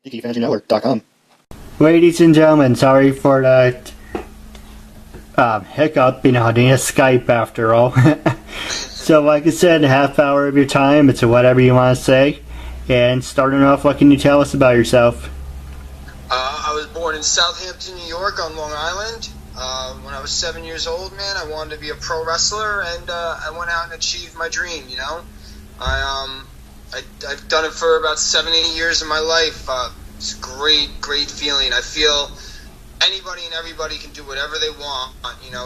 to KeithAndrewNetWork.com. Ladies and gentlemen, sorry for that hiccup, doing a Skype after all. So like I said, a half hour of your time, it's whatever you want to say. And starting off, what can you tell us about yourself? I was born in Southampton, New York on Long Island. When I was 7 years old, man, I wanted to be a pro wrestler, and I went out and achieved my dream, I've done it for about 7-8 years of my life. It's a great feeling. I feel anybody and everybody can do whatever they want.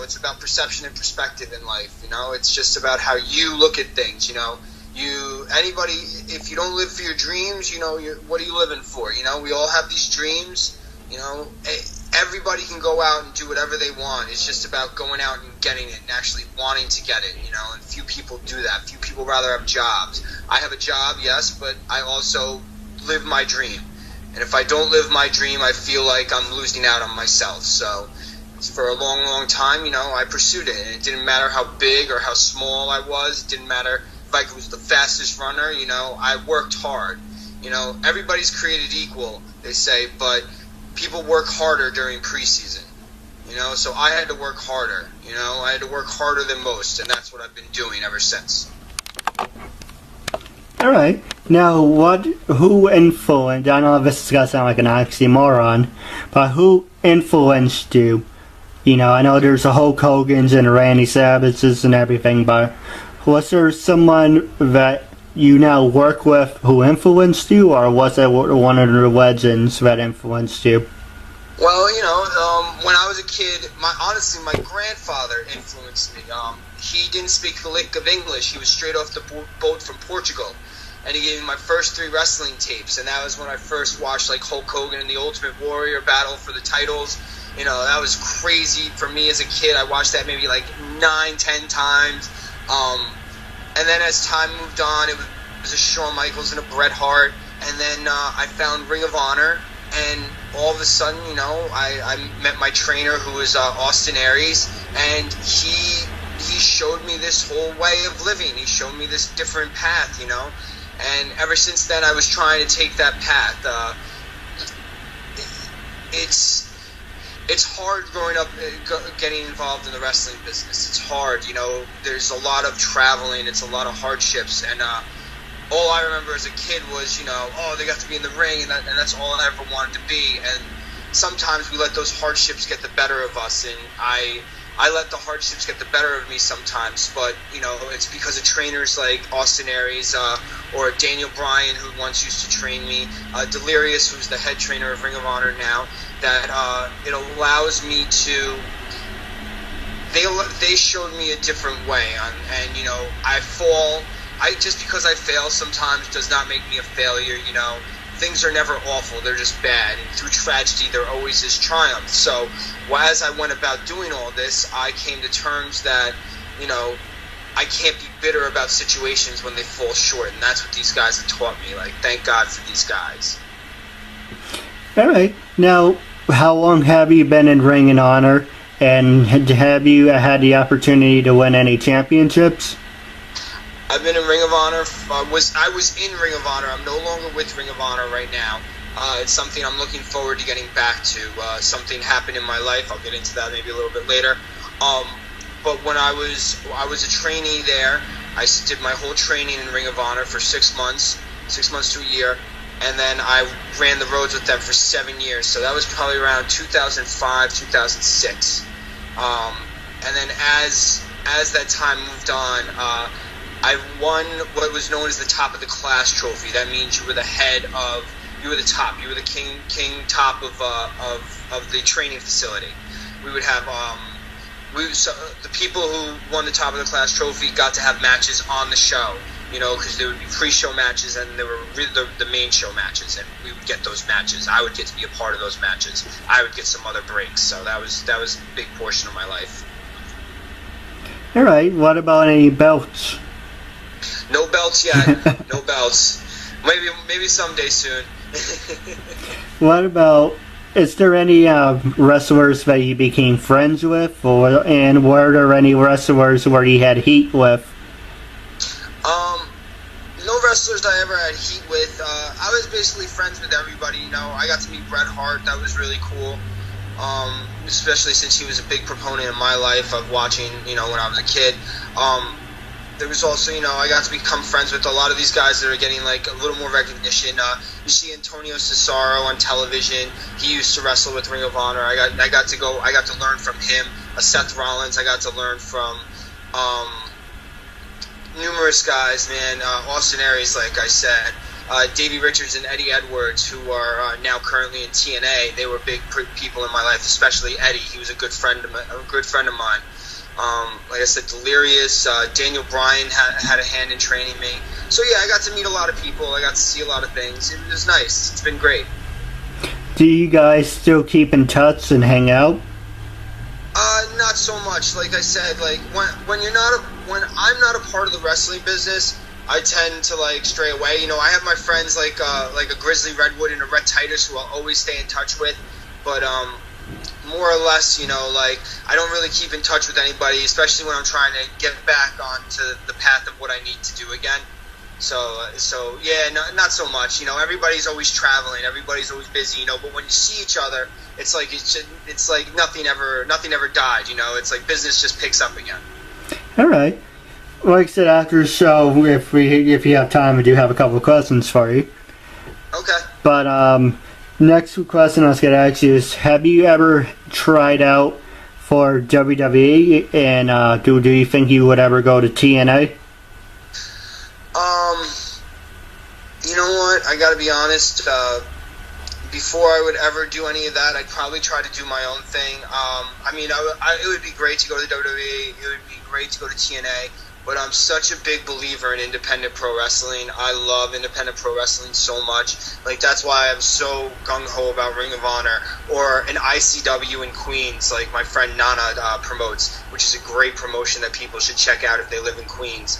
It's about perception and perspective in life. It's just about how you look at things. Anybody, if you don't live for your dreams, what are you living for? We all have these dreams. Everybody can go out and do whatever they want. It's just about going out and getting it and actually wanting to get it, and few people do that. Few people rather have jobs. I have a job, yes, but I also live my dream. And if I don't live my dream, I feel like I'm losing out on myself. So for a long time, I pursued it. And it didn't matter how big or how small I was. It didn't matter if I was the fastest runner. I worked hard. Everybody's created equal, they say, but people work harder during preseason, so I had to work harder, I had to work harder than most, and that's what I've been doing ever since. Alright, now who influenced, I know this is going to sound like an oxymoron, but who influenced you? I know there's the Hulk Hogan's and Randy Savage's and everything, but was there someone that you now work with who influenced you, or was it one of the legends that influenced you? Well, when I was a kid, my grandfather influenced me. He didn't speak a lick of English. He was straight off the boat from Portugal, and he gave me my first 3 wrestling tapes, and that was when I first watched Hulk Hogan and the Ultimate Warrior battle for the titles. That was crazy for me as a kid. I watched that maybe 9-10 times. And then as time moved on, it was a Shawn Michaels and a Bret Hart. And then I found Ring of Honor. And all of a sudden, I met my trainer, who was Austin Aries. And he showed me this whole way of living. He showed me this different path, And ever since then, I was trying to take that path. It's hard growing up, getting involved in the wrestling business. It's hard, there's a lot of traveling, it's a lot of hardships, and all I remember as a kid was, they got to be in the ring, and that's all I ever wanted to be. And sometimes we let those hardships get the better of us, and I let the hardships get the better of me sometimes, but, it's because of trainers like Austin Aries, or Daniel Bryan, who once used to train me, Delirious, who's the head trainer of Ring of Honor now, that it allows me to, they showed me a different way, and just because I fail sometimes does not make me a failure. Things are never awful, they're just bad, and through tragedy there always is triumph. So as I went about doing all this, I came to terms that, I can't be bitter about situations when they fall short, and that's what these guys have taught me. Thank God for these guys. Alright, now, how long have you been in Ring of Honor, and have you had the opportunity to win any championships? I've been in Ring of Honor. I was in Ring of Honor. I'm no longer with Ring of Honor right now. It's something I'm looking forward to getting back to. Something happened in my life. I'll get into that maybe a little bit later. But when I was a trainee there, I did my whole training in Ring of Honor for 6 months to a year. And then I ran the roads with them for 7 years. So that was probably around 2005, 2006. And then as that time moved on, I won what was known as the top of the class trophy. That means you were the top. You were the king top of the training facility. We would have the people who won the top of the class trophy got to have matches on the show. Because there would be pre-show matches and there were the main show matches, and we would get those matches. I would get to be a part of those matches. I would get some other breaks, so that was a big portion of my life. All right. What about any belts? No belts yet. No belts. Maybe someday soon. What about? Is there any wrestlers that you became friends with, and were there any wrestlers where you had heat with? No wrestlers I ever had heat with, I was basically friends with everybody. You know, I got to meet Bret Hart. That was really cool. Especially since he was a big proponent in my life of watching, you know, when I was a kid. There was also, you know, I got to become friends with a lot of these guys that are getting like a little more recognition. You see Antonio Cesaro on television. He used to wrestle with Ring of Honor. I got to learn from him. Seth Rollins. I got to learn from numerous guys, man. Austin Aries, like I said. Davey Richards and Eddie Edwards, who are now currently in TNA. They were big people in my life, especially Eddie. He was a good friend of mine. Like I said, Delirious, Daniel Bryan had a hand in training me. So yeah, I got to meet a lot of people. I got to see a lot of things. It was nice. It's been great. Do you guys still keep in touch and hang out? Not so much. Like I said, like when I'm not a part of the wrestling business, I tend to like stray away. You know, I have my friends like a Grizzly Redwood and a Rhett Titus who I'll always stay in touch with, but more or less, you know, like I don't really keep in touch with anybody, especially when I'm trying to get back onto the path of what I need to do again. So yeah, not so much. You know, everybody's always traveling, everybody's always busy. You know, but when you see each other, it's like nothing ever died. You know, it's like business just picks up again. All right. Like I said, after the show, if you have time, I do have a couple of questions for you. Okay. But next question I was going to ask you is, have you ever tried out for WWE, and do you think you would ever go to TNA? You know what? I got to be honest. Before I would ever do any of that, I'd probably try to do my own thing. I mean, it would be great to go to WWE. It would be great to go to TNA. But I'm such a big believer in independent pro wrestling. I love independent pro wrestling so much. Like, that's why I'm so gung-ho about Ring of Honor. Or an ICW in Queens, like my friend Nana promotes, which is a great promotion that people should check out if they live in Queens.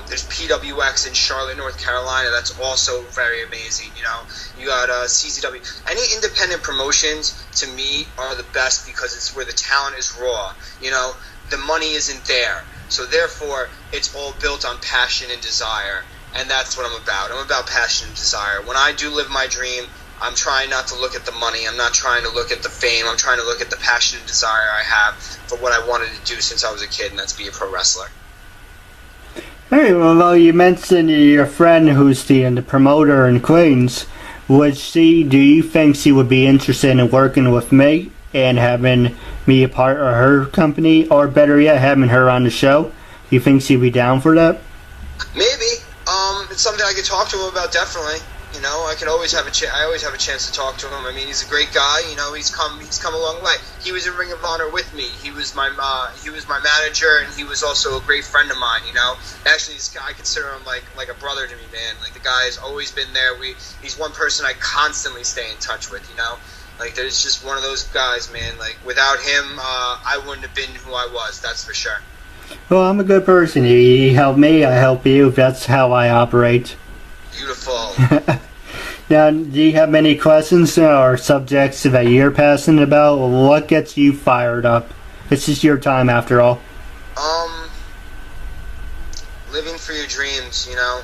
There's PWX in Charlotte, North Carolina. That's also very amazing, you know. You got CZW. Any independent promotions, to me, are the best because it's where the talent is raw, you know. The money isn't there. So therefore, it's all built on passion and desire, and that's what I'm about. I'm about passion and desire. When I do live my dream, I'm trying not to look at the money. I'm not trying to look at the fame. I'm trying to look at the passion and desire I have for what I wanted to do since I was a kid, and that's be a pro wrestler. Hey, well, you mentioned your friend who's the promoter in Queens. Do you think she would be interested in working with me and having me a part of her company, or better yet, having her on the show? Do you think she'd be down for that? Maybe. It's something I could talk to him about, definitely. You know, I always have a chance to talk to him. I mean, he's a great guy. You know, he's come a long way. He was in Ring of Honor with me. He was my manager, and he was also a great friend of mine. You know, actually, this guy, I consider him like a brother to me, man. Like, the guy has always been there. He's one person I constantly stay in touch with. You know. Like, there's just one of those guys, man. Like, without him, I wouldn't have been who I was, that's for sure. Well, I'm a good person. You help me, I help you. That's how I operate. Beautiful. Now, do you have any questions or subjects that you're passionate about? What gets you fired up? This is your time, after all. Living for your dreams, you know.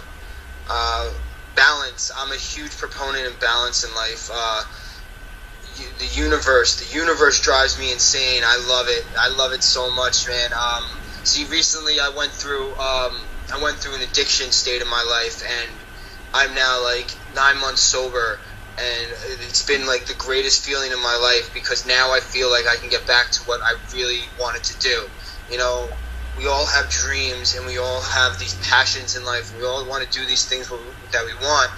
Balance. I'm a huge proponent of balance in life. The universe drives me insane. I love it so much, man. See, recently I went through an addiction state in my life, and I'm now like 9 months sober, and it's been like the greatest feeling in my life, because now I feel like I can get back to what I really wanted to do. You know, we all have dreams, and we all have these passions in life. We all want to do these things that we want,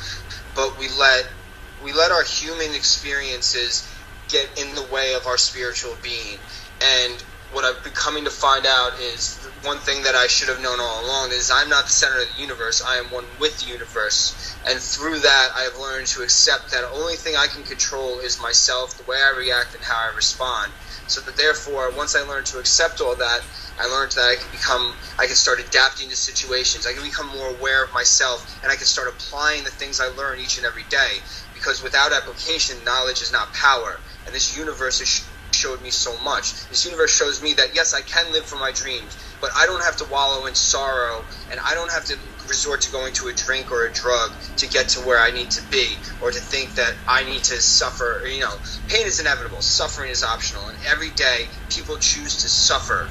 but we let our human experiences get in the way of our spiritual being. And what I've been coming to find out is one thing that I should have known all along is I'm not the center of the universe. I am one with the universe. And through that, I have learned to accept that the only thing I can control is myself, the way I react, and how I respond. So that therefore, once I learned to accept all that, I learned that I can start adapting to situations. I can become more aware of myself, and I can start applying the things I learn each and every day. Because without application, knowledge is not power. And this universe has showed me so much. This universe shows me that, yes, I can live for my dreams. but I don't have to wallow in sorrow, and I don't have to resort to going to a drink or a drug to get to where I need to be, or to think that I need to suffer. Pain is inevitable, suffering is optional, and every day people choose to suffer,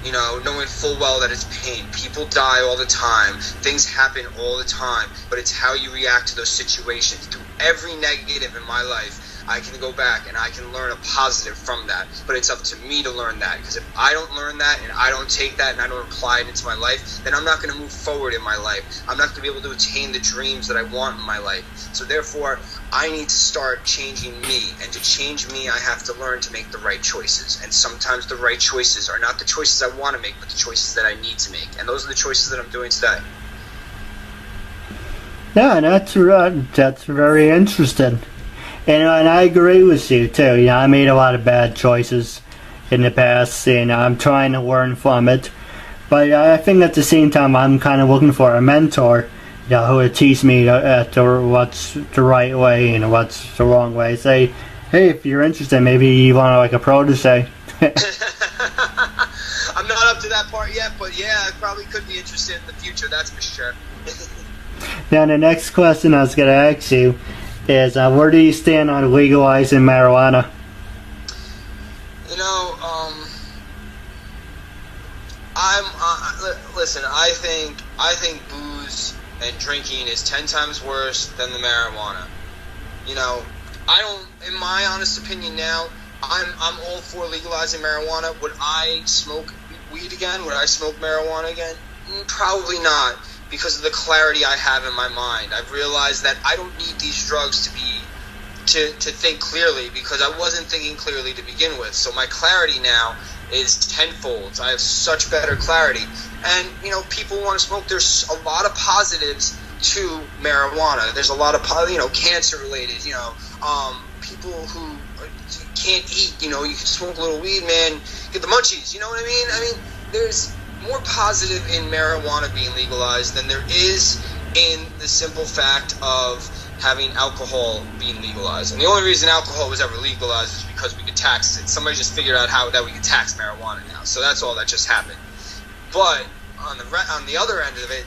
knowing full well that it's pain. People die all the time, things happen all the time, but it's how you react to those situations. Through every negative in my life, I can go back and I can learn a positive from that, but it's up to me to learn that, because if I don't learn that and I don't take that and I don't apply it into my life, then I'm not going to move forward in my life. I'm not going to be able to attain the dreams that I want in my life. So therefore, I need to start changing me, and to change me, I have to learn to make the right choices, and sometimes the right choices are not the choices I want to make, but the choices that I need to make, and those are the choices that I'm doing today. Yeah, that's very interesting. And I agree with you too. I made a lot of bad choices in the past, and I'm trying to learn from it. But I think at the same time, I'm kind of looking for a mentor, who would teach me what's the right way and what's the wrong way. Say, hey, if you're interested, maybe you want like a protege. I'm not up to that part yet, but yeah, I probably could be interested in the future. That's for sure. Now, the next question I was going to ask you is, where do you stand on legalizing marijuana? Listen, I think booze and drinking is 10 times worse than the marijuana. I don't, in my honest opinion now, I'm all for legalizing marijuana. Would I smoke weed again? Would I smoke marijuana again? Probably not, because of the clarity I have in my mind. I've realized that I don't need these drugs to think clearly, because I wasn't thinking clearly to begin with. So my clarity now is tenfold. I have such better clarity. And, people want to smoke. There's a lot of positives to marijuana. There's a lot of, cancer related, people who can't eat, you can smoke a little weed, man, get the munchies, you know what I mean? I mean, there's more positive in marijuana being legalized than there is in the simple fact of having alcohol being legalized. And the only reason alcohol was ever legalized is because we could tax it. Somebody just figured out how that we could tax marijuana now. So that's all that just happened. But on the other end of it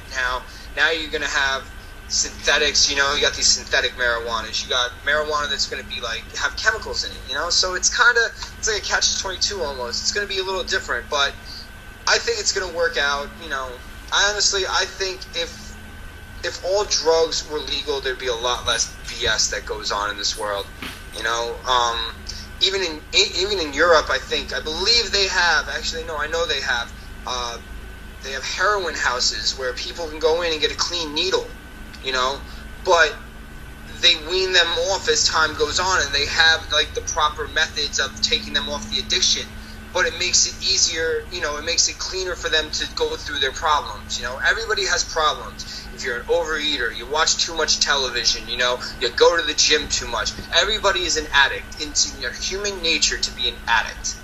now you're going to have synthetics, you got these synthetic marijuanas. You got marijuana that's going to be have chemicals in it, so it's like a catch-22 almost. It's going to be a little different, but I think it's going to work out. I think if all drugs were legal, there'd be a lot less BS that goes on in this world. Even in Europe, I believe they have. Actually, no, I know they have. They have heroin houses where people can go in and get a clean needle, but they wean them off as time goes on, and they have the proper methods of taking them off the addiction. But it makes it easier, it makes it cleaner for them to go through their problems. Everybody has problems. If you're an overeater, you watch too much television, you go to the gym too much. Everybody is an addict. It's in their human nature to be an addict,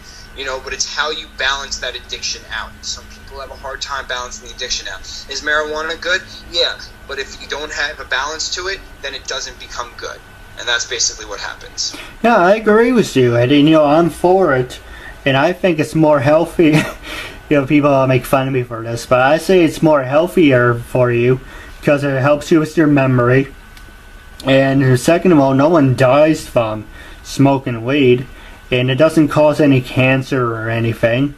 but it's how you balance that addiction out. Some people have a hard time balancing the addiction out. Is marijuana good? Yeah, but if you don't have a balance to it, then it doesn't become good. And that's basically what happens. Yeah, I agree with you, Eddie. I'm for it. And I think it's more healthy. People make fun of me for this, but I say it's more healthier for you because it helps you with your memory. And second of all, no one dies from smoking weed, and it doesn't cause any cancer or anything.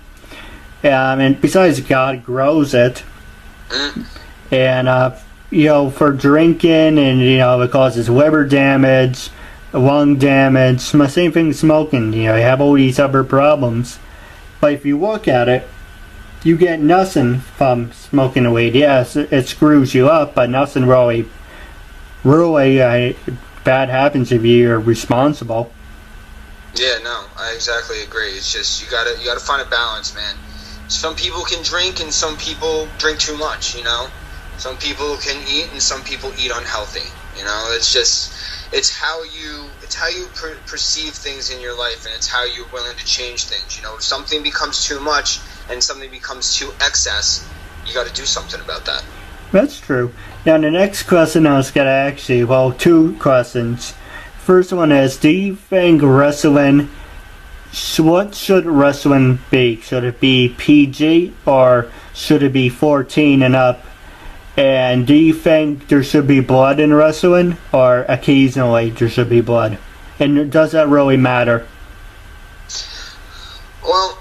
And besides, God grows it. And for drinking, and it causes liver damage, lung damage, my same thing with smoking. You have all these other problems. But if you look at it, you get nothing from smoking weed. Yes, it screws you up, but nothing really bad happens if you're responsible. Yeah, no, I exactly agree. It's just you gotta find a balance, man. Some people can drink, and some people drink too much. Some people can eat, and some people eat unhealthy. It's how you perceive things in your life, and it's how you're willing to change things. If something becomes too much and something becomes too excess, you got to do something about that. That's true. Now, the next question I was going to ask you, two questions. First one is, do you think wrestling what should wrestling be? Should it be PG or should it be 14 and up? And do you think there should be blood in wrestling, or occasionally there should be blood? And does that really matter? Well,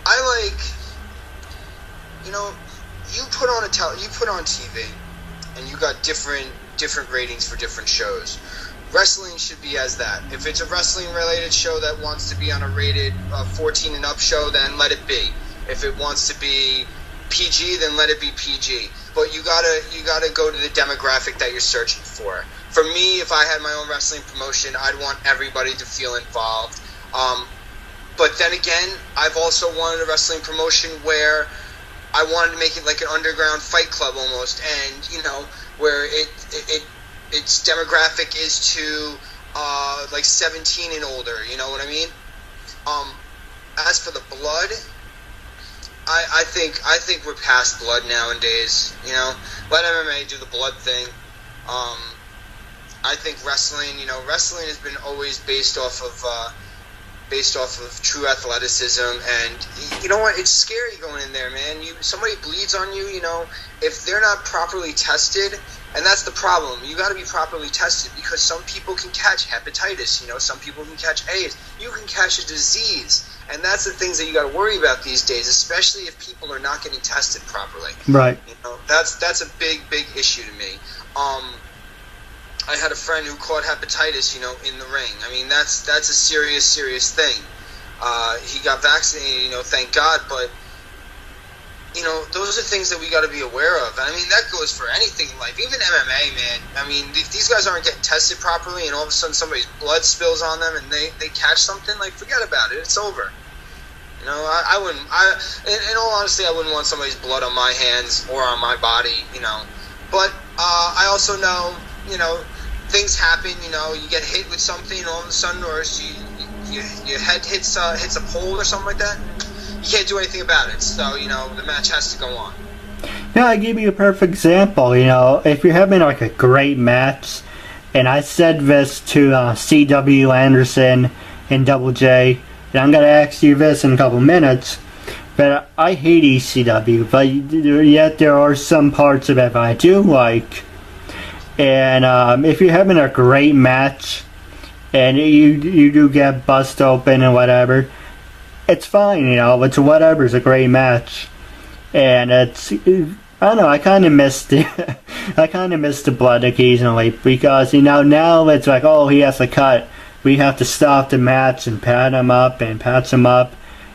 I like, you put on TV, and you got different ratings for different shows. Wrestling should be as that. If it's a wrestling related show that wants to be on a rated 14 and up show, then let it be. If it wants to be PG, then let it be PG. But you gotta go to the demographic that you're searching for. For me, if I had my own wrestling promotion, I'd want everybody to feel involved. But then again, I've also wanted a wrestling promotion where I wanted to make it like an underground fight club almost, and where its demographic is to like 17 and older. You know what I mean? As for the blood, I think we're past blood nowadays. Let MMA do the blood thing. I think wrestling has been always based off of true athleticism, and you know what? It's scary going in there, man. Somebody bleeds on you, if they're not properly tested, and that's the problem. You got to be properly tested, because some people can catch hepatitis. Some people can catch AIDS. You can catch a disease. And that's the things that you got to worry about these days, especially if people are not getting tested properly. Right. That's a big issue to me. I had a friend who caught hepatitis, in the ring. I mean, that's a serious thing. He got vaccinated, thank God, but those are things that we got to be aware of. I mean, that goes for anything in life, even MMA, man. I mean, if these guys aren't getting tested properly, and all of a sudden somebody's blood spills on them and they catch something, like, forget about it. It's over. I wouldn't. In all honesty, I wouldn't want somebody's blood on my hands or on my body. But I also know, things happen. You get hit with something all of a sudden, or your head hits a pole or something like that. You can't do anything about it. So the match has to go on. Yeah, I give you a perfect example. If you're having like a great match, and I said this to C.W. Anderson and Double J. And I'm going to ask you this in a couple minutes, but I hate ECW, but yet there are some parts of it I do like. And if you're having a great match, and you do get bust open and whatever, it's fine, it's whatever, it's a great match. And it's, I don't know, I kind of missed it. I kind of missed the blood occasionally, because, now it's like, oh, he has to cut. We have to stop the match and pat him up and patch him up,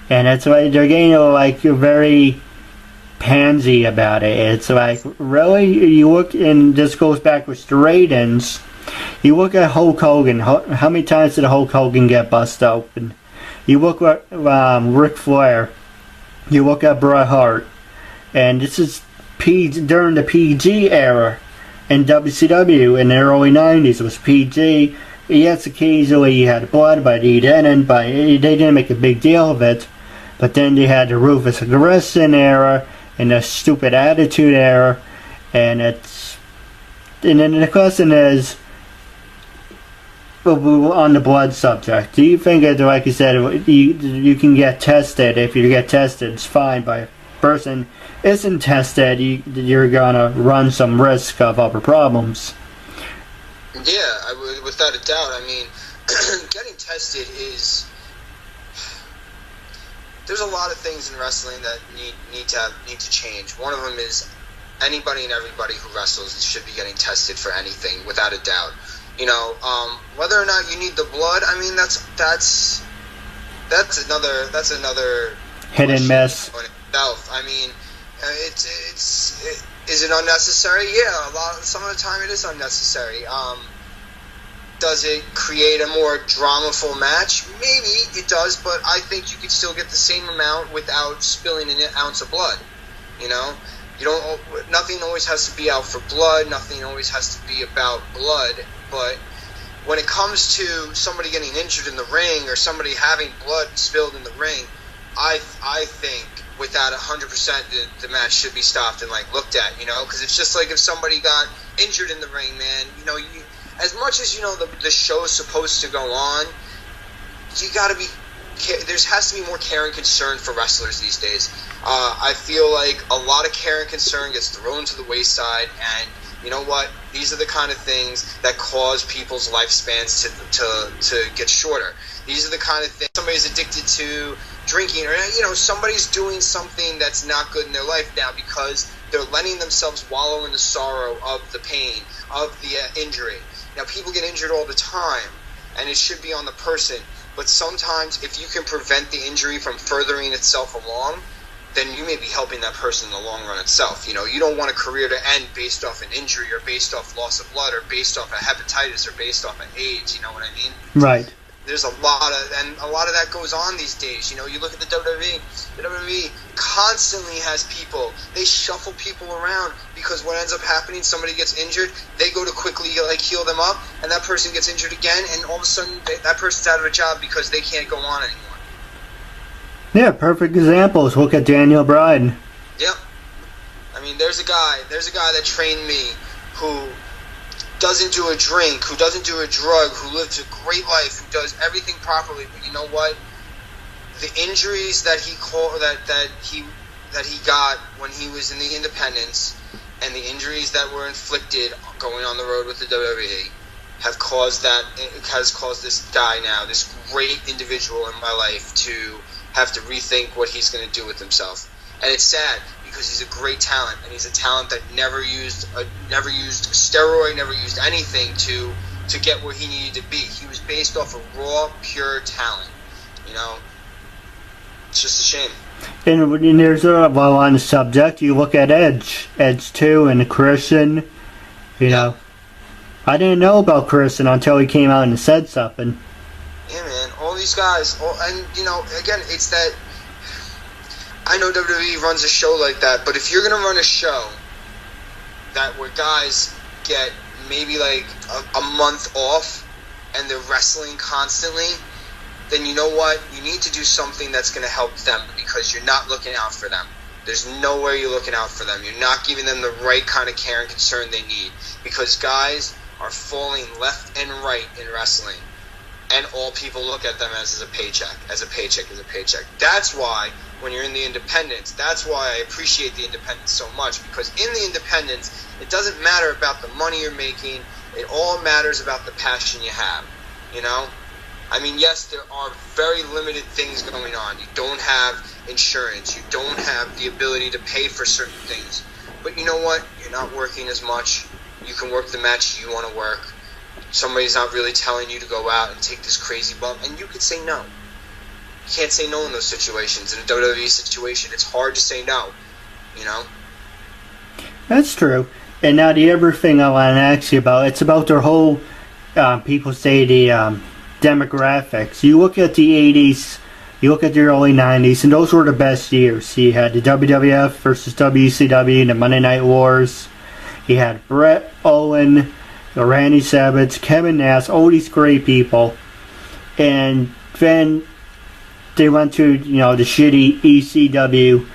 and it's like they're getting like very pansy about it. It's like, really, you look, and this goes back with the ratings. You look at Hulk Hogan. How many times did Hulk Hogan get bust open? You look at Ric Flair. You look at Bret Hart, and this is during the PG era in WCW in the early '90s. It was PG. Yes, occasionally he had blood, but he didn't. But they didn't make a big deal of it. But then they had the Ruthless Aggression era and the Stupid Attitude era, and then the question is, on the blood subject, do you think that, like you said, you can get tested? If you get tested, it's fine. But if a person isn't tested, you're gonna run some risk of other problems. Yeah, without a doubt. I mean, getting tested is... There's a lot of things in wrestling that need to change. One of them is anybody and everybody who wrestles should be getting tested for anything, without a doubt. Whether or not you need the blood, I mean, that's another hit and miss. I mean, is it unnecessary? Yeah, some of the time it is unnecessary. Does it create a more dramaful match? Maybe it does, but I think you could still get the same amount without spilling an ounce of blood. Nothing always has to be out for blood. Nothing always has to be about blood. But when it comes to somebody getting injured in the ring or somebody having blood spilled in the ring, I think without 100% the match should be stopped and looked at. Because it's just like if somebody got injured in the ring, man. As much as the show is supposed to go on, you got to be. There has to be more care and concern for wrestlers these days. I feel like a lot of care and concern gets thrown to the wayside, and you know what? These are the kind of things that cause people's lifespans to get shorter. These are the kind of things somebody's addicted to drinking, or somebody's doing something that's not good in their life now because they're letting themselves wallow in the sorrow of the pain of the injury. Now, people get injured all the time, and it should be on the person. But sometimes, if you can prevent the injury from furthering itself along, then you may be helping that person in the long run itself. You don't want a career to end based off an injury or based off loss of blood or based off of hepatitis or based off of AIDS. You know what I mean? Right. There's a lot of that goes on these days. You look at the WWE. The WWE constantly has people. They shuffle people around because what ends up happening, somebody gets injured, they go to quickly heal them up, and that person gets injured again, and all of a sudden that person's out of a job because they can't go on anymore. Yeah, perfect examples. Look at Daniel Bryan. Yep. I mean, there's a guy that trained me who doesn't do a drink, who doesn't do a drug, who lives a great life, who does everything properly. But you know what? The injuries that he got when he was in the independents, and the injuries that were inflicted going on the road with the WWE, has caused this guy now, this great individual in my life, to have to rethink what he's going to do with himself. And it's sad, because he's a great talent, and he's a talent that never used steroid, never used anything to get where he needed to be. He was based off of raw, pure talent. It's just a shame. And there's while on the subject, you look at Edge too, and Christian. I didn't know about Christian until he came out and said something. Yeah, man. All these guys, again, it's that. I know WWE runs a show like that, but if you're going to run a show where guys get maybe like a month off and they're wrestling constantly, then you know what? You need to do something that's going to help them, because you're not looking out for them. There's nowhere you're looking out for them. You're not giving them the right kind of care and concern they need, because guys are falling left and right in wrestling. And all people look at them as a paycheck. That's why when you're in the independents, that's why I appreciate the independents so much, because in the independents, it doesn't matter about the money you're making. It all matters about the passion you have. I mean, yes, there are very limited things going on. You don't have insurance. You don't have the ability to pay for certain things. But you know what? You're not working as much. You can work the match you want to work. Somebody's not really telling you to go out and take this crazy bump, and you could say no. You can't say no in those situations. In a WWE situation, it's hard to say no, That's true. And now the other thing I want to ask you about, it's about their whole, people say the demographics. You look at the 80s, you look at the early 90s, and those were the best years. You had the WWF versus WCW, the Monday Night Wars. You had Bret, Owen, Randy Savage, Kevin Nash, all these great people. And then they went to, the shitty ECW.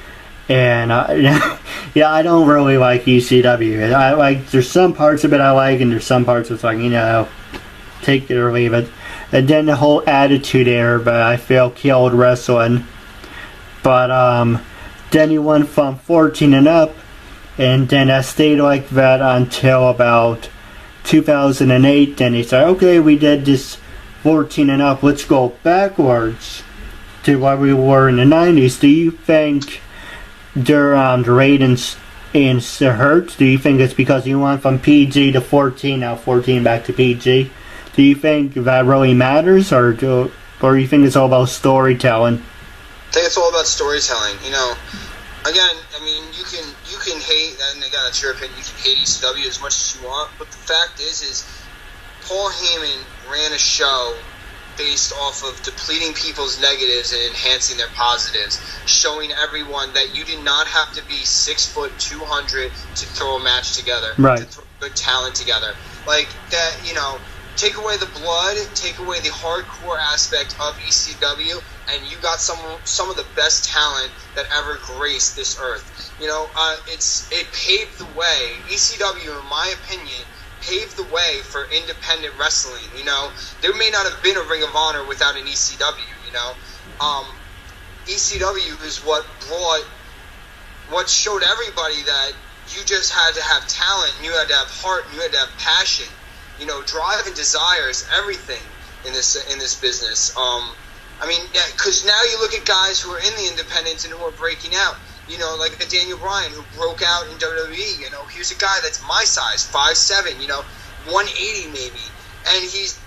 And, I don't really like ECW. There's some parts of it I like, and there's some parts it's like, take it or leave it. And then the whole Attitude Era, but I feel killed wrestling. But, then you went from 14 and up, and then I stayed like that until about 2008. Then they said, okay, we did this 14 and up, let's go backwards to what we were in the 90s. Do you think the ratings hurt? Do you think it's because you went from PG to 14, now 14 back to PG? Do you think that really matters, or do you think it's all about storytelling? I think it's all about storytelling. Again, I mean, you can hate, and again, that's your opinion. You can hate ECW as much as you want, but the fact is Paul Heyman ran a show based off of depleting people's negatives and enhancing their positives, showing everyone that you did not have to be 6 foot 200 to throw a match together, right? To throw good talent together, like that. Take away the blood, take away the hardcore aspect of ECW, and you got some of the best talent that ever graced this earth. It paved the way. ECW, in my opinion, paved the way for independent wrestling. You know, there may not have been a Ring of Honor without an ECW. You know, ECW is what showed everybody that you just had to have talent, and you had to have heart, and you had to have passion. You know, drive and desire is everything in this business. I mean, because now you look at guys who are in the independents and who are breaking out. You know, like a Daniel Bryan who broke out in WWE. You know, here's a guy that's my size, 5'7", you know, 180 maybe. And he's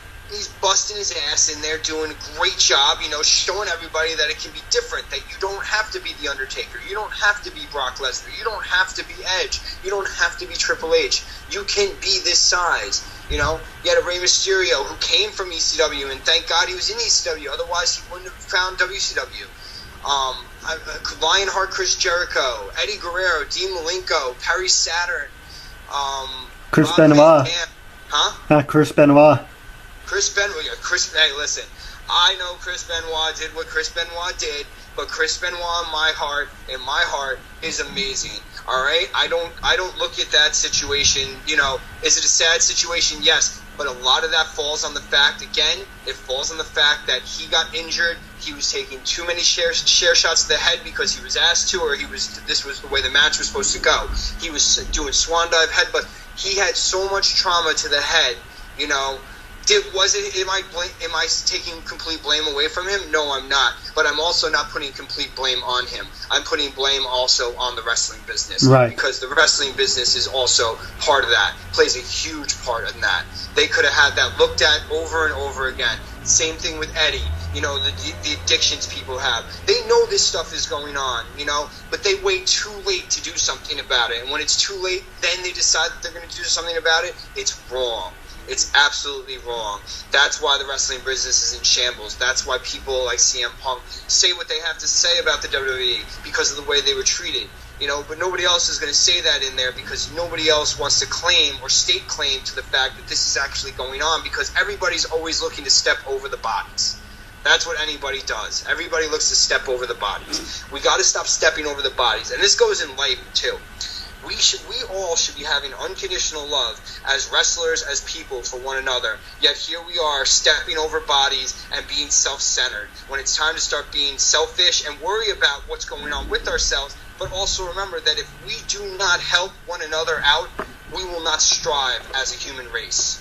busting his ass in there, doing a great job, you know, showing everybody that it can be different, that you don't have to be The Undertaker. You don't have to be Brock Lesnar. You don't have to be Edge. You don't have to be Triple H. You can be this size. You know, you had a Rey Mysterio who came from ECW, and thank God he was in ECW. Otherwise, he wouldn't have found WCW. Lionheart Chris Jericho, Eddie Guerrero, Dean Malenko, Perry Saturn, Chris Benoit. Chris Benoit. Chris Benoit. Hey, listen. I know Chris Benoit did what Chris Benoit did, but Chris Benoit in my heart, is amazing. All right, I don't look at that situation. You know, is it a sad situation? Yes. But a lot of that falls on the fact, again, it falls on the fact that he got injured. He was taking too many share shots to the head because he was asked to, or this was the way the match was supposed to go. He was doing swan dive headbutt. He had so much trauma to the head, you know. Am I taking complete blame away from him? No, I'm not. But I'm also not putting complete blame on him. I'm putting blame also on the wrestling business. Right. Because the wrestling business is also part of that, plays a huge part in that. They could have had that looked at over and over again. Same thing with Eddie. You know, the addictions people have. They know this stuff is going on, you know, but they wait too late to do something about it. And when it's too late, then they decide that they're going to do something about it. It's wrong. It's absolutely wrong. That's why the wrestling business is in shambles. That's why people like CM Punk say what they have to say about the WWE because of the way they were treated. You know, but nobody else is going to say that in there because nobody else wants to claim or state claim to the fact that this is actually going on because everybody's always looking to step over the bodies. That's what anybody does. Everybody looks to step over the bodies. We got to stop stepping over the bodies. And this goes in life, too. We all should be having unconditional love as wrestlers, as people for one another. Yet here we are stepping over bodies and being self-centered when it's time to start being selfish and worry about what's going on with ourselves. But also remember that if we do not help one another out, we will not strive as a human race.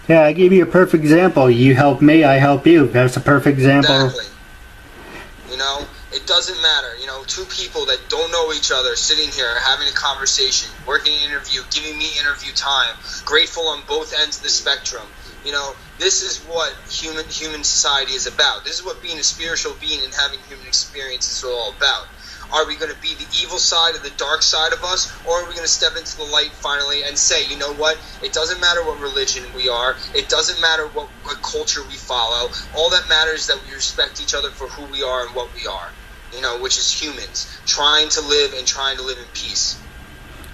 Yeah, I gave you a perfect example. You help me, I help you. That's a perfect example. Exactly. You know, it doesn't matter. You know, two people that don't know each other sitting here having a conversation, working an interview, giving me interview time, grateful on both ends of the spectrum. You know, this is what human society is about. This is what being a spiritual being and having human experience is all about. Are we going to be the evil side or the dark side of us, or are we going to step into the light finally and say, you know what, it doesn't matter what religion we are, it doesn't matter what culture we follow, all that matters is that we respect each other for who we are and what we are, you know, which is humans, trying to live in peace.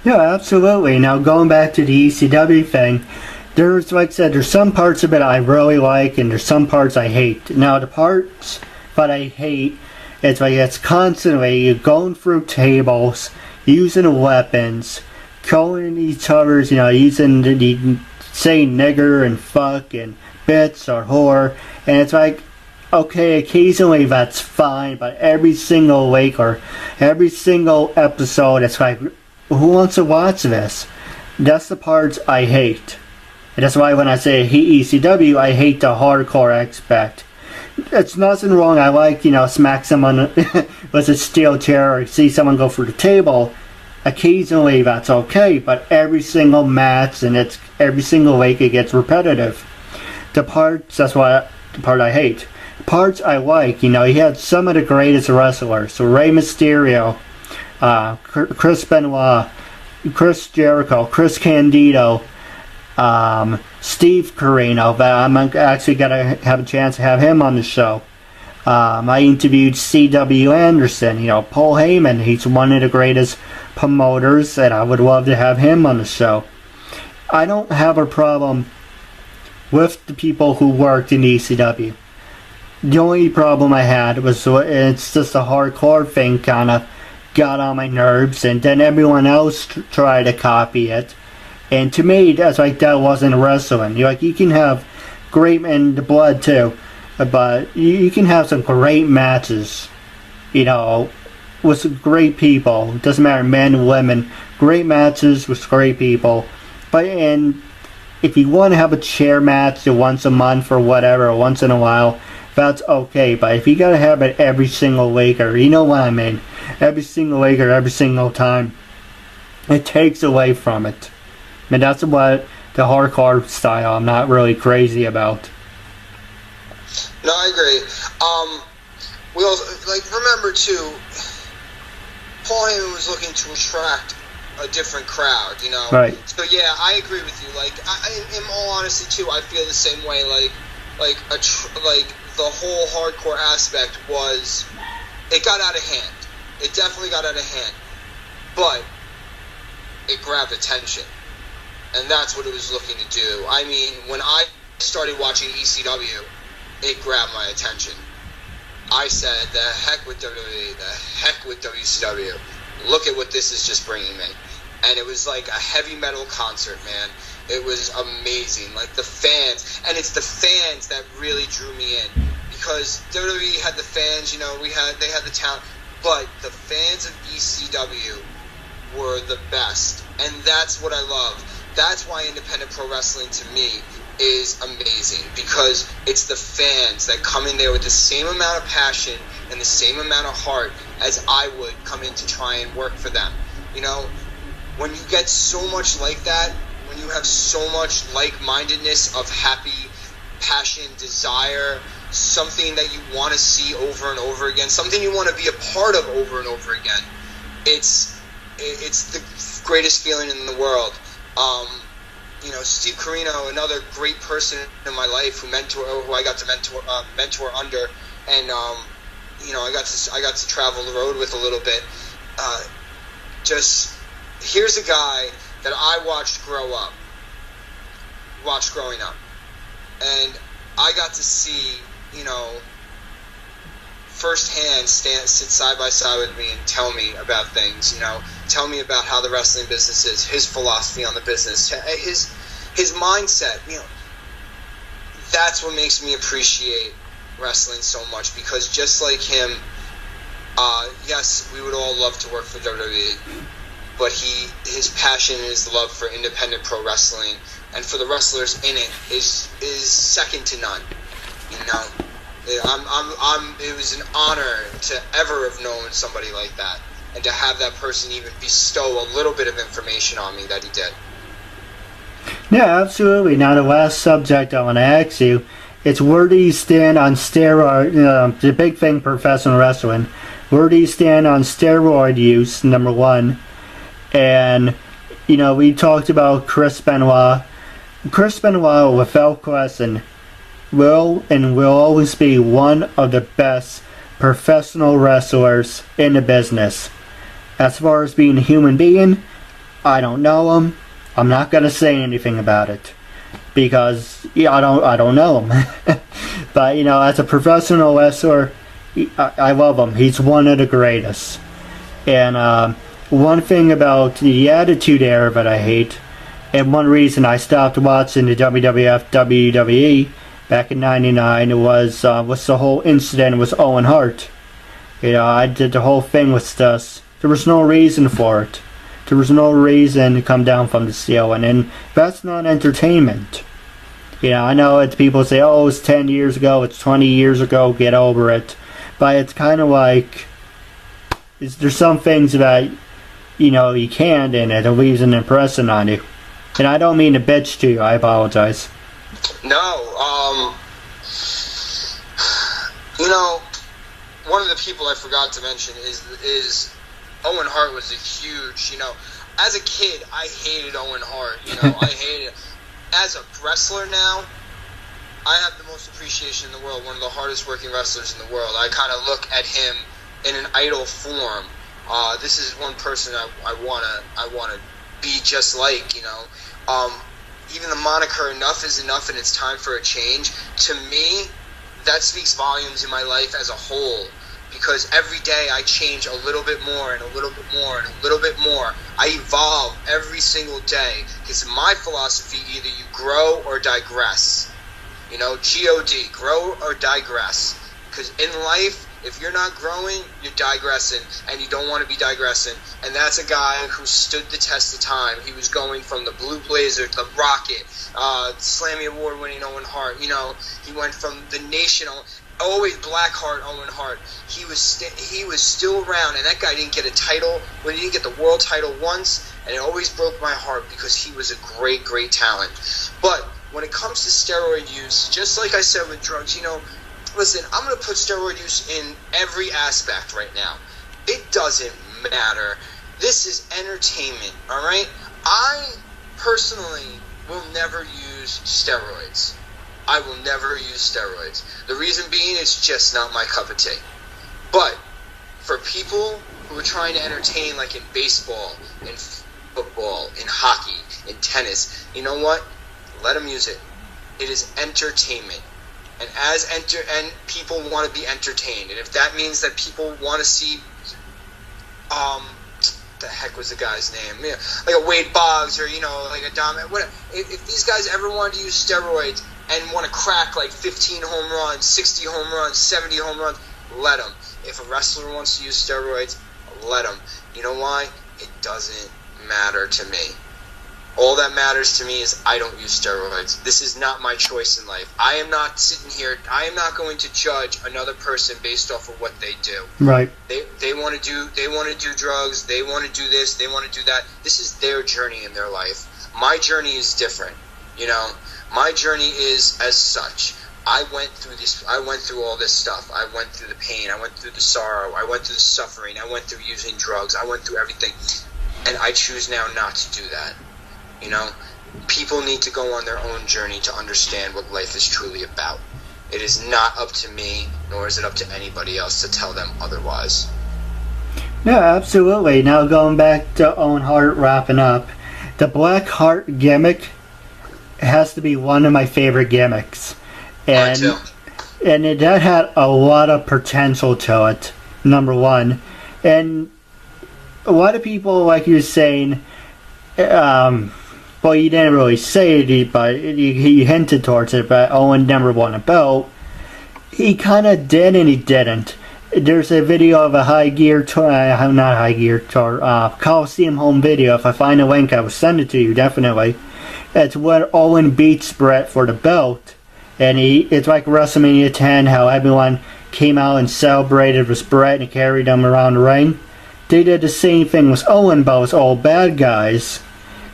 Yeah, absolutely. Now, going back to the ECW thing, there's, like I said, there's some parts of it I really like, and there's some parts I hate. Now, the parts that I hate, it's like it's constantly going through tables, using weapons, calling each other's, you know, saying nigger and fuck and bitch or whore, and it's like, okay, occasionally that's fine, but every single week or every single episode, it's like, who wants to watch this? That's the parts I hate. And that's why when I say I hate ECW, I hate the hardcore aspect. It's nothing wrong. I like, you know, smack someone with a steel chair or see someone go through the table. Occasionally that's okay, but every single match and it's every single week it gets repetitive. The parts, that's why the part I hate. The parts I like, you know, he had some of the greatest wrestlers. So Rey Mysterio, Chris Benoit, Chris Jericho, Chris Candido, Steve Corino, but I'm actually going to have a chance to have him on the show. I interviewed C.W. Anderson, you know, Paul Heyman. He's one of the greatest promoters, and I would love to have him on the show. I don't have a problem with the people who worked in ECW. The only problem I had was it's just a hardcore thing kind of got on my nerves, and then everyone else tried to copy it. And to me, that's like, that wasn't wrestling. You can have great, and the blood too, but you can have some great matches, with some great people. It doesn't matter, men and women. Great matches with great people. And if you want to have a chair match once a month or whatever, or once in a while, that's okay. But if you gotta have it every single week, or you know what I mean, every single week or every single time, it takes away from it. And that's what the hardcore style I'm not really crazy about. No, I agree. We also, remember too, Paul Heyman was looking to attract a different crowd, Right. So yeah, I agree with you. In all honesty too, I feel the same way. The whole hardcore aspect was, it got out of hand. It definitely got out of hand, but it grabbed attention, and that's what it was looking to do. I mean, when I started watching ECW, it grabbed my attention. I said, the heck with WWE, the heck with WCW. Look at what this is just bringing me. And it was like a heavy metal concert, man. It was amazing. The fans, and it's the fans that really drew me in, because WWE had the fans, they had the talent, but the fans of ECW were the best, and that's what I love. That's why Independent Pro Wrestling to me is amazing, because it's the fans that come in there with the same amount of passion and the same amount of heart as I would come in to try and work for them. When you get so much like that, when you have so much like-mindedness of happy, passion, desire, something that you want to see over and over again, something you want to be a part of over and over again, it's the greatest feeling in the world. Steve Corino, another great person in my life who I got to mentor under, and I got to travel the road with a little bit. Here's a guy that I watched growing up, and I got to see, firsthand sit side by side with me and tell me about things, tell me about how the wrestling business is, his philosophy on the business, his mindset, that's what makes me appreciate wrestling so much, because just like him, yes, we would all love to work for WWE, but his passion and his love for independent pro wrestling and for the wrestlers in it is second to none. It was an honor to ever have known somebody like that, and to have that person even bestow a little bit of information on me that he did. Yeah, absolutely. Now, the last subject I want to ask you, it's where do you stand on steroid, the big thing professional wrestling, where do you stand on steroid use, number one? And, we talked about Chris Benoit. Chris Benoit, without question, will always be one of the best professional wrestlers in the business. As far as being a human being, I don't know him. I'm not going to say anything about it, because I don't know him. But, as a professional wrestler, I love him. He's one of the greatest. And one thing about the Attitude Era that I hate, and one reason I stopped watching the WWF WWE back in '99 was the whole incident with Owen Hart. I did the whole thing with this. There was no reason for it. There was no reason to come down from the ceiling, and that's not entertainment. I know it's people say, oh, it's 10 years ago, it's 20 years ago, get over it. But it's kind of like, there's some things that, you can't, and it leaves an impression on you. And I don't mean to bitch to you, I apologize. No, one of the people I forgot to mention is Owen Hart was a huge, as a kid, I hated Owen Hart, I hated it. As a wrestler now, I have the most appreciation in the world, one of the hardest working wrestlers in the world. I kind of look at him in an idol form. This is one person I wanna be just like, even the moniker "Enough is Enough" and it's time for a change, to me, that speaks volumes in my life as a whole, because every day I change a little bit more and a little bit more and a little bit more. I evolve every single day, because my philosophy, either you grow or digress. You know, G-O-D, grow or digress. Because in life, if you're not growing, you're digressing, and you don't want to be digressing. And that's a guy who stood the test of time. He was going from the Blue Blazer to the Rocket, Slammy Award-winning Owen Hart. You know, he went from the national, always Blackheart Owen Hart. He was still around, and that guy didn't get a title. Well, he didn't get the world title once, and it always broke my heart because he was a great, great talent. But when it comes to steroid use, just like I said with drugs, you know, listen, I'm going to put steroid use in every aspect right now. It doesn't matter. This is entertainment, all right? I personally will never use steroids. I will never use steroids. The reason being, it's just not my cup of tea. But for people who are trying to entertain, like in baseball, in football, in hockey, in tennis, you know what? Let them use it. It is entertainment. And and people want to be entertained. And if that means that people want to see, the heck was the guy's name? Yeah, like a Wade Boggs, or, you know, like a Dom. Whatever. If these guys ever wanted to use steroids and want to crack like 15 home runs, 60 home runs, 70 home runs, let them. If a wrestler wants to use steroids, let them. You know why? It doesn't matter to me. All that matters to me is I don't use steroids. This is not my choice in life. I am not sitting here. I am not going to judge another person based off of what they do. Right. They want to do drugs. They want to do this. They want to do that. This is their journey in their life. My journey is different. You know, my journey is as such. I went through this. I went through all this stuff. I went through the pain. I went through the sorrow. I went through the suffering. I went through using drugs. I went through everything, and I choose now not to do that. You know, people need to go on their own journey to understand what life is truly about. It is not up to me, nor is it up to anybody else to tell them otherwise. No, absolutely. Now going back to Owen Hart wrapping up, the Black Heart gimmick has to be one of my favorite gimmicks. And, Mine too. And that had a lot of potential to it, number one. And a lot of people, like you're saying, well, you didn't really say it, but he hinted towards it, but Owen never won a belt. He kind of did and he didn't. There's a video of a Coliseum home video. If I find a link, I will send it to you, definitely. It's when Owen beats Brett for the belt. And it's like WrestleMania 10, how everyone came out and celebrated with Brett and carried him around the ring. They did the same thing with Owen, but with all bad guys.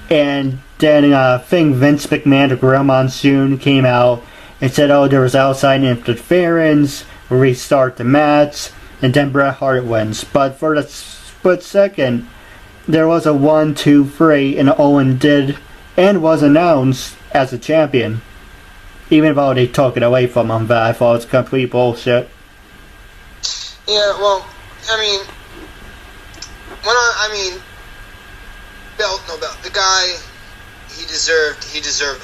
And then I think Vince McMahon, the Gorilla Monsoon, came out and said, oh, there was outside interference, restart the match, and then Bret Hart wins. But for the split second, there was a 1, 2, 3, and Owen did and was announced as a champion. Even though they took it away from him, but I thought it was complete bullshit. Yeah, well, I mean, belt, no belt. The guy, he deserved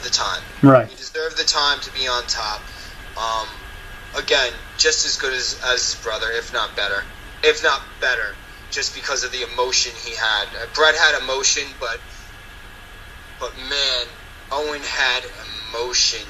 the time. Right. He deserved the time to be on top. Again, just as good as his brother, if not better, just because of the emotion he had. Brett had emotion, but man, Owen had emotion.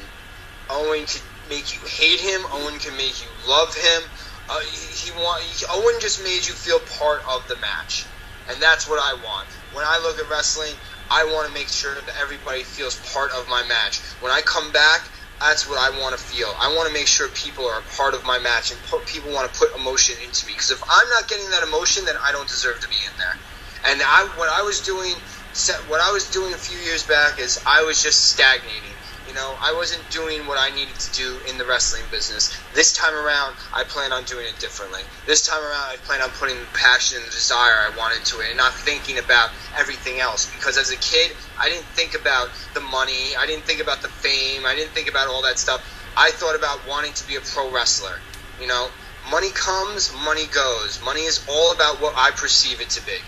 Owen could make you hate him. Owen can make you love him. Owen just made you feel part of the match. And that's what I want. When I look at wrestling, I want to make sure that everybody feels part of my match. When I come back, that's what I want to feel. I want to make sure people are a part of my match and people want to put emotion into me. Because if I'm not getting that emotion, then I don't deserve to be in there. And what I was doing a few years back is I was just stagnating. You know, I wasn't doing what I needed to do in the wrestling business. This time around, I plan on doing it differently. This time around, I plan on putting the passion and the desire I want into it and not thinking about everything else. Because as a kid, I didn't think about the money. I didn't think about the fame. I didn't think about all that stuff. I thought about wanting to be a pro wrestler. You know, money comes, money goes. Money is all about what I perceive it to be.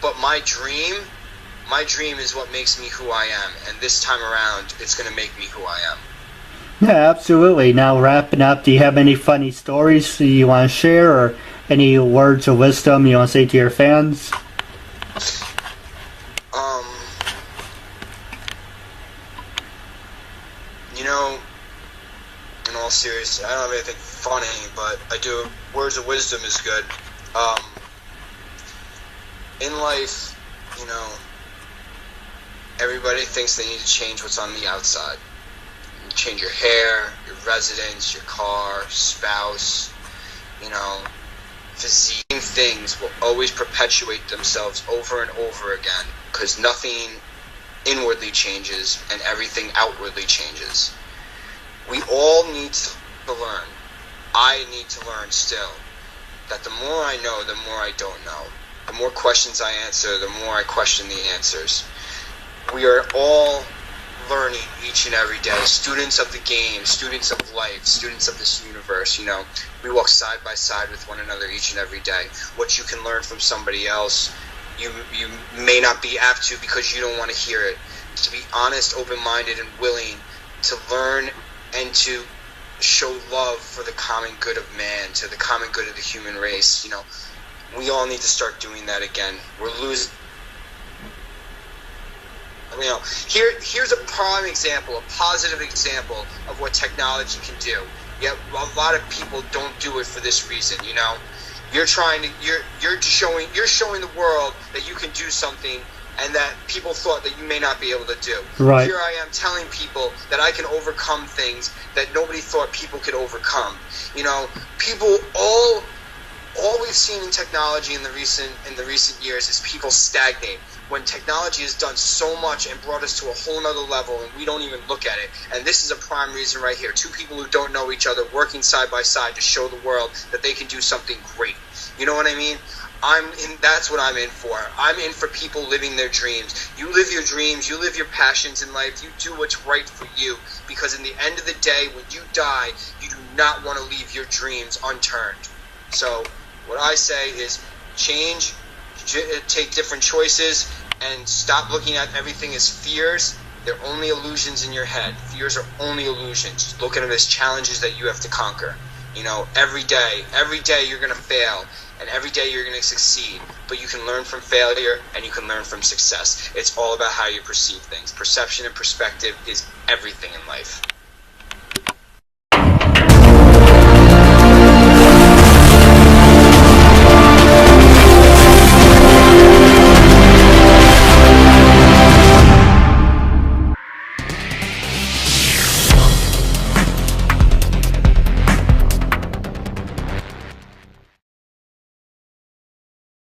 But my dream is what makes me who I am, and this time around, it's going to make me who I am. Yeah, absolutely. Now, wrapping up, do you have any funny stories you want to share, or any words of wisdom you want to say to your fans? You know, in all seriousness, I don't have anything funny, but I do. Words of wisdom is good. In life, you know, everybody thinks they need to change what's on the outside. You change your hair, your residence, your car, spouse, you know, physique. Things will always perpetuate themselves over and over again because nothing inwardly changes and everything outwardly changes. We all need to learn. I need to learn still that the more I know, the more I don't know. The more questions I answer, the more I question the answers. We are all learning each and every day. Students of the game, students of life, students of this universe, you know. We walk side by side with one another each and every day. What you can learn from somebody else, you may not be apt to because you don't want to hear it. To be honest, open-minded, and willing to learn and to show love for the common good of man, to the common good of the human race, you know. We all need to start doing that again. We're losing. You know, here's a prime example, a positive example of what technology can do. Yet a lot of people don't do it for this reason. You know, you're showing the world that you can do something, and that people thought that you may not be able to do. Right. Here I am telling people that I can overcome things that nobody thought people could overcome. You know, people all we've seen in technology in the recent years is people stagnate when technology has done so much and brought us to a whole nother level and we don't even look at it. And this is a prime reason right here. Two people who don't know each other working side by side to show the world that they can do something great. You know what I mean? That's what I'm in for. I'm in for people living their dreams. You live your dreams, you live your passions in life, you do what's right for you, because in the end of the day, when you die, you do not want to leave your dreams unturned. So what I say is change, take different choices, and stop looking at everything as fears. They're only illusions in your head. Fears are only illusions. Look at them as challenges that you have to conquer. You know, every day you're going to fail, and every day you're going to succeed. But you can learn from failure, and you can learn from success. It's all about how you perceive things. Perception and perspective is everything in life.